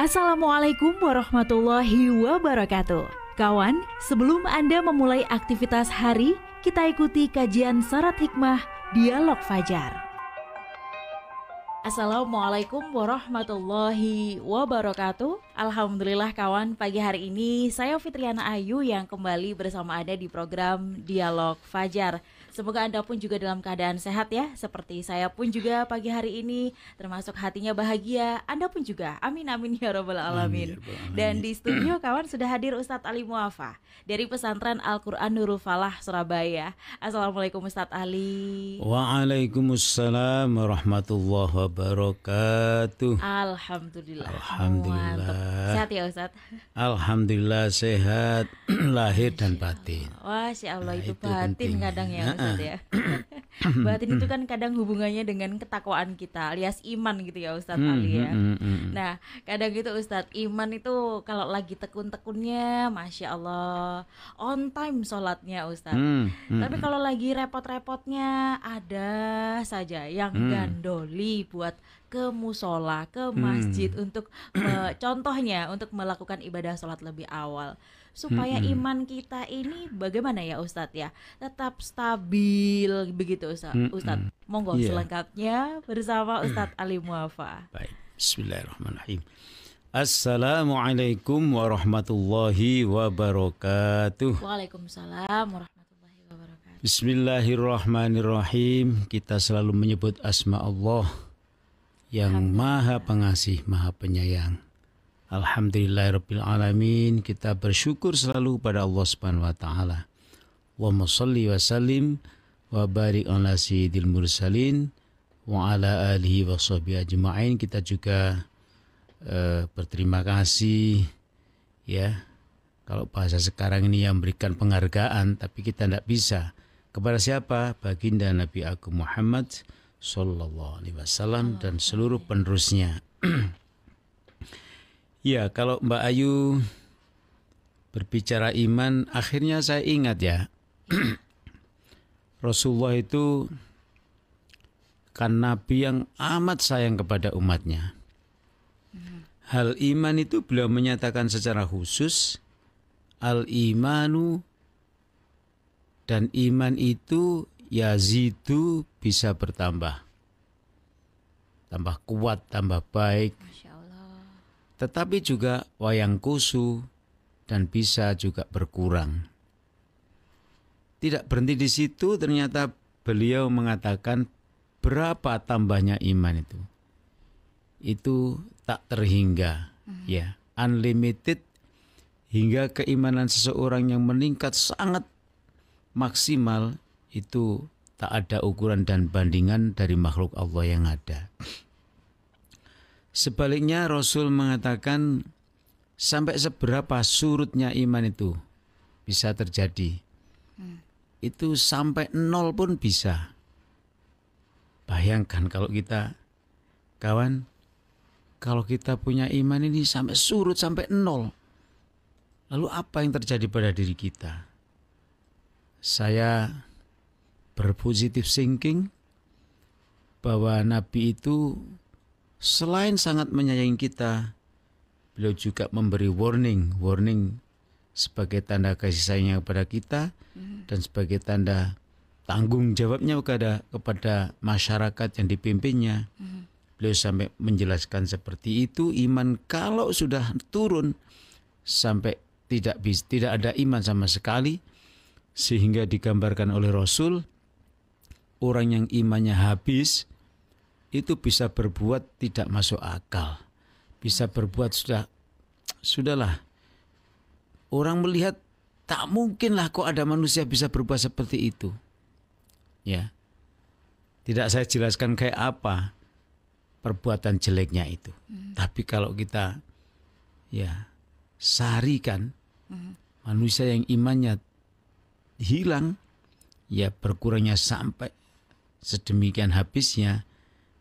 Assalamualaikum warahmatullahi wabarakatuh. Kawan, sebelum Anda memulai aktivitas hari, kita ikuti kajian syarat hikmah Dialog Fajar. Assalamualaikum warahmatullahi wabarakatuh. Alhamdulillah kawan, pagi hari ini saya Fitriana Ayu yang kembali bersama Anda di program Dialog Fajar. Semoga Anda pun juga dalam keadaan sehat ya, seperti saya pun juga pagi hari ini, termasuk hatinya bahagia. Anda pun juga, amin amin ya rabbal alamin. Dan di studio kawan sudah hadir Ustadz Ali Muafa dari Pesantren Al-Quran Nurul Falah Surabaya. Assalamualaikum Ustadz Ali. Waalaikumsalam warahmatullahi wabarakatuh. Alhamdulillah. Alhamdulillah. Sehat ya Ustadz? Alhamdulillah sehat lahir dan batin. Masya Allah, itu itu batin penting. kadang ya Ustadz ya. Batin itu kan kadang hubungannya dengan ketakwaan kita alias iman gitu ya Ustadz Ali ya. Nah kadang gitu Ustadz, iman itu kalau lagi tekun-tekunnya Masya Allah on time sholatnya Ustadz. Tapi kalau lagi repot-repotnya ada saja yang gandoli buat ke musola, ke masjid untuk contohnya untuk melakukan ibadah sholat lebih awal. Supaya iman kita ini bagaimana ya Ustadz ya, tetap stabil begitu Ustadz. Monggo selengkapnya bersama Ustadz Ali Muafa. Baik, bismillahirrahmanirrahim. Assalamualaikum warahmatullahi wabarakatuh. Waalaikumsalam warahmatullahi wabarakatuh. Bismillahirrahmanirrahim. Kita selalu menyebut asma Allah yang maha pengasih, maha penyayang. Alhamdulillahirabbil alamin. Kita bersyukur selalu pada Allah Subhanahu wa taala. Allahumma shalli wa sallim wa barik ala sayyidil mursalin wa ala alihi wa sahbihi ajma'in. Kita juga berterima kasih ya. Kalau bahasa sekarang ini yang memberikan penghargaan, tapi kita tidak bisa. Kepada siapa? Baginda Nabi Agung Muhammad sallallahu alaihi wasallam dan seluruh penerusnya. Ya, kalau Mbak Ayu berbicara iman, akhirnya saya ingat ya, Rasulullah itu kan Nabi yang amat sayang kepada umatnya. Hal iman itu beliau menyatakan secara khusus, al-imanu, dan iman itu yazidu, bisa bertambah. Tambah kuat, tambah baik. Tetapi juga wayang kusu dan bisa juga berkurang. Tidak berhenti di situ, ternyata beliau mengatakan berapa tambahnya iman itu. Itu tak terhingga, ya, unlimited, hingga keimanan seseorang yang meningkat sangat maksimal itu tak ada ukuran dan bandingan dari makhluk Allah yang ada. Sebaliknya Rasul mengatakan sampai seberapa surutnya iman itu bisa terjadi. Itu sampai 0 pun bisa. Bayangkan kalau kita, kawan, kalau kita punya iman ini sampai surut, sampai 0. Lalu apa yang terjadi pada diri kita? Saya berpositif thinking bahwa Nabi itu selain sangat menyayangi kita, beliau juga memberi warning sebagai tanda kasih sayangnya kepada kita dan sebagai tanda tanggung jawabnya kepada masyarakat yang dipimpinnya. Beliau sampai menjelaskan seperti itu, iman kalau sudah turun sampai tidak ada iman sama sekali, sehingga digambarkan oleh Rasul, orang yang imannya habis itu bisa berbuat tidak masuk akal. Bisa berbuat sudahlah. Orang melihat tak mungkinlah kok ada manusia bisa berbuat seperti itu. Ya. Tidak saya jelaskan kayak apa perbuatan jeleknya itu. Tapi kalau kita ya seharikan manusia yang imannya hilang, ya berkurangnya sampai sedemikian habisnya,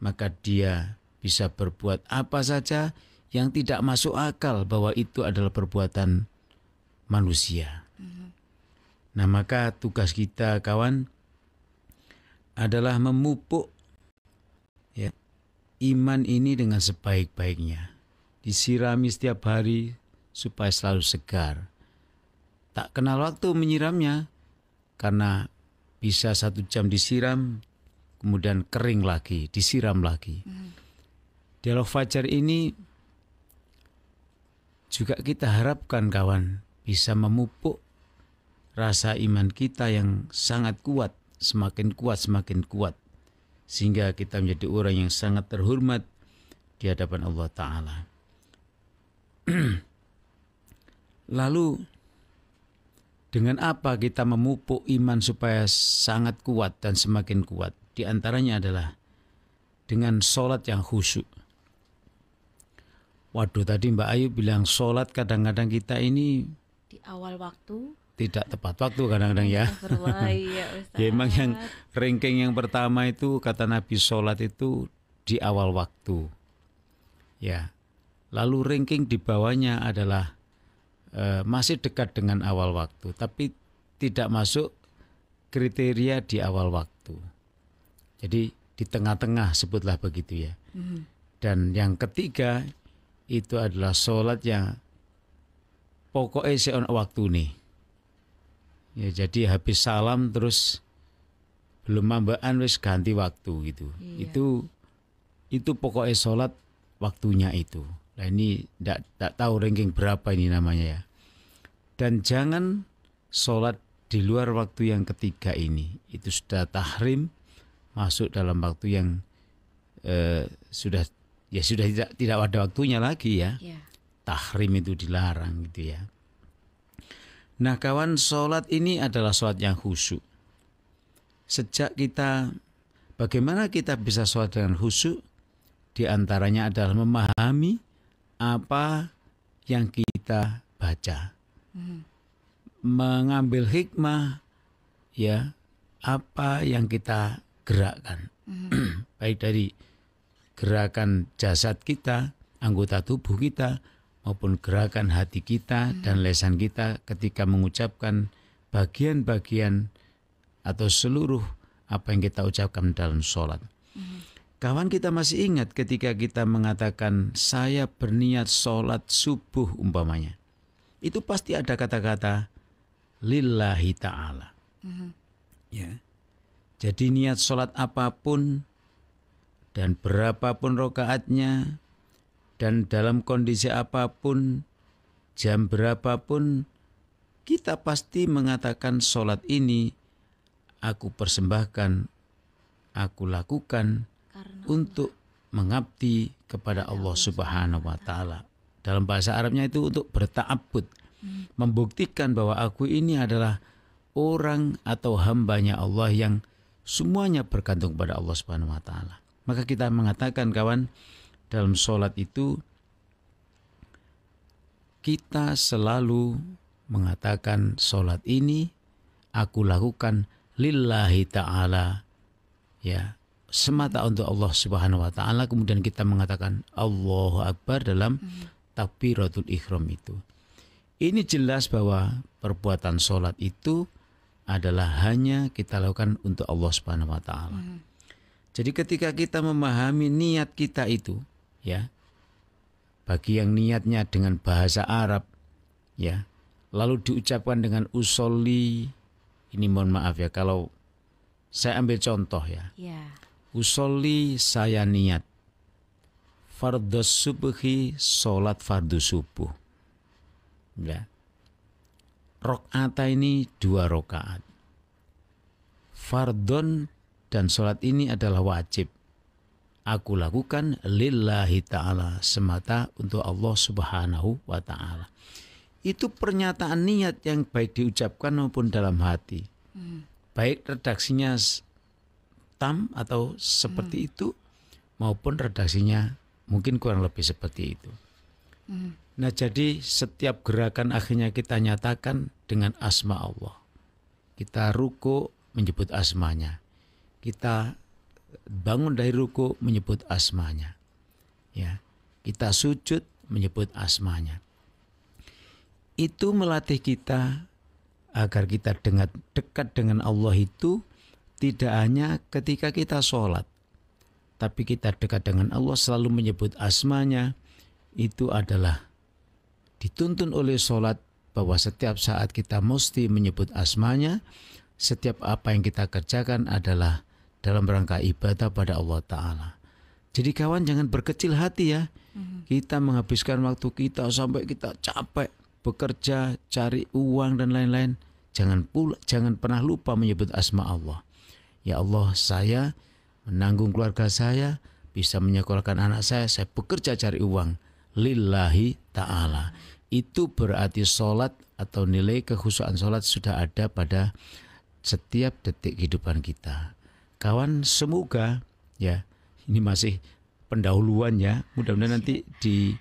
maka dia bisa berbuat apa saja yang tidak masuk akal bahwa itu adalah perbuatan manusia. Nah, maka tugas kita, kawan, adalah memupuk ya, iman ini dengan sebaik-baiknya. disirami setiap hari supaya selalu segar. Tak kenal waktu menyiramnya, karena bisa 1 jam disiram, kemudian kering lagi, disiram lagi. Dialog fajar ini juga kita harapkan kawan bisa memupuk rasa iman kita yang sangat kuat, semakin kuat, sehingga kita menjadi orang yang sangat terhormat di hadapan Allah Ta'ala. Lalu dengan apa kita memupuk iman supaya sangat kuat dan semakin kuat? Di antaranya adalah dengan sholat yang khusyuk. Waduh, tadi Mbak Ayu bilang sholat kadang-kadang kita ini di awal waktu, tidak tepat waktu kadang-kadang ya. Ya emang yang ranking yang pertama itu kata Nabi sholat itu di awal waktu. Ya. Lalu ranking di bawahnya adalah masih dekat dengan awal waktu, tapi tidak masuk kriteria di awal waktu. Jadi di tengah-tengah sebutlah begitu ya. Dan yang ketiga itu adalah sholat yang pokoknya seon waktu nih. Ya, jadi habis salam terus belum mambaan wis ganti waktu gitu. Iya. Itu pokoknya sholat waktunya itu. Nah ini tidak tahu ranking berapa ini namanya ya. Dan jangan sholat di luar waktu yang ketiga ini. Itu sudah tahrim, masuk dalam waktu yang sudah tidak ada waktunya lagi ya. Tahrim itu dilarang gitu ya. Nah kawan, sholat ini adalah sholat yang khusyuk. Bagaimana kita bisa sholat dengan khusyuk? Di antaranya adalah memahami apa yang kita baca, mengambil hikmah ya apa yang kita gerakkan, baik dari gerakan jasad kita, anggota tubuh kita, maupun gerakan hati kita dan lisan kita ketika mengucapkan bagian-bagian atau seluruh apa yang kita ucapkan dalam sholat. Kawan, kita masih ingat ketika kita mengatakan saya berniat sholat subuh umpamanya. Itu pasti ada kata-kata lillahi ta'ala. Ya. Jadi niat sholat apapun dan berapapun rokaatnya dan dalam kondisi apapun, jam berapapun, kita pasti mengatakan sholat ini aku persembahkan, aku lakukan untuk mengabdi kepada Allah Subhanahu wa Ta'ala. Dalam bahasa Arabnya itu untuk berta'abbud, membuktikan bahwa aku ini adalah orang atau hambanya Allah yang semuanya bergantung pada Allah Subhanahu wa Ta'ala. Maka kita mengatakan kawan, dalam sholat itu kita selalu mengatakan sholat ini aku lakukan lillahi ta'ala, ya, semata untuk Allah Subhanahu wa Ta'ala. Kemudian kita mengatakan Allahu Akbar dalam takbiratul ihram itu. Ini jelas bahwa perbuatan sholat itu adalah hanya kita lakukan untuk Allah Subhanahu wa Ta'ala. Jadi ketika kita memahami niat kita itu, ya, bagi yang niatnya dengan bahasa Arab, ya, lalu diucapkan dengan usolli, ini mohon maaf ya kalau saya ambil contoh ya. Usolli saya niat fardhu subhi, sholat fardu subuh. Ya. Rok'ata ini 2 rokaat. Fardhon dan sholat ini adalah wajib. Aku lakukan lillahi ta'ala, semata untuk Allah Subhanahu wa Ta'ala. Itu pernyataan niat yang baik diucapkan maupun dalam hati. Baik redaksinya tam atau seperti itu maupun redaksinya mungkin kurang lebih seperti itu. Nah jadi setiap gerakan akhirnya kita nyatakan dengan asma Allah. Kita ruku menyebut asmanya. Kita bangun dari ruku menyebut asmanya. Ya, kita sujud menyebut asmanya. Itu melatih kita agar kita dekat dengan Allah itu tidak hanya ketika kita sholat, tapi kita dekat dengan Allah selalu menyebut asmanya itu adalah dituntun oleh sholat, bahwa setiap saat kita mesti menyebut asmanya. Setiap apa yang kita kerjakan adalah dalam rangka ibadah pada Allah Ta'ala. Jadi kawan, jangan berkecil hati ya. Kita menghabiskan waktu kita sampai kita capek bekerja, cari uang dan lain-lain. Jangan pernah lupa menyebut asma Allah. Ya Allah, saya menanggung keluarga saya, bisa menyekolahkan anak saya bekerja cari uang lillahi ta'ala. Itu berarti sholat atau nilai kekhusyuan sholat sudah ada pada setiap detik kehidupan kita. Kawan, semoga ya, ini masih pendahuluan ya, mudah-mudahan nanti di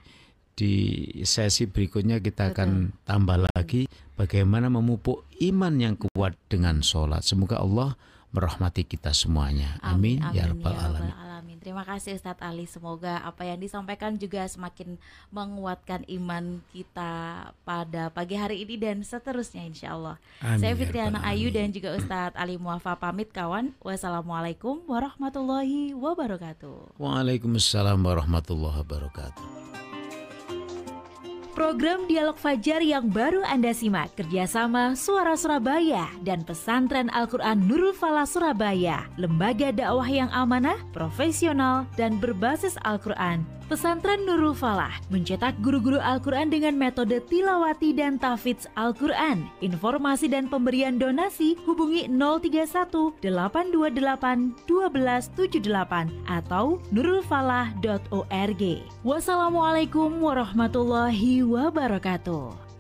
sesi berikutnya kita akan tambah lagi bagaimana memupuk iman yang kuat dengan sholat. Semoga Allah merahmati kita semuanya. Amin, ya rabbal alamin. Terima kasih Ustadz Ali. Semoga apa yang disampaikan juga semakin menguatkan iman kita pada pagi hari ini dan seterusnya insya Allah. Saya Fitriana Ayu dan juga Ustadz Ali Muafa pamit kawan. Wassalamualaikum warahmatullahi wabarakatuh. Waalaikumsalam warahmatullahi wabarakatuh. Program Dialog Fajar yang baru Anda simak kerjasama Suara Surabaya dan Pesantren Al-Quran Nurul Falah Surabaya, lembaga dakwah yang amanah, profesional, dan berbasis Al-Quran. Pesantren Nurul Falah mencetak guru-guru Al-Quran dengan metode tilawati dan tahfidz Al-Quran. Informasi dan pemberian donasi hubungi 031 828 1278 atau nurulfalah.org. Wassalamualaikum warahmatullahi wabarakatuh.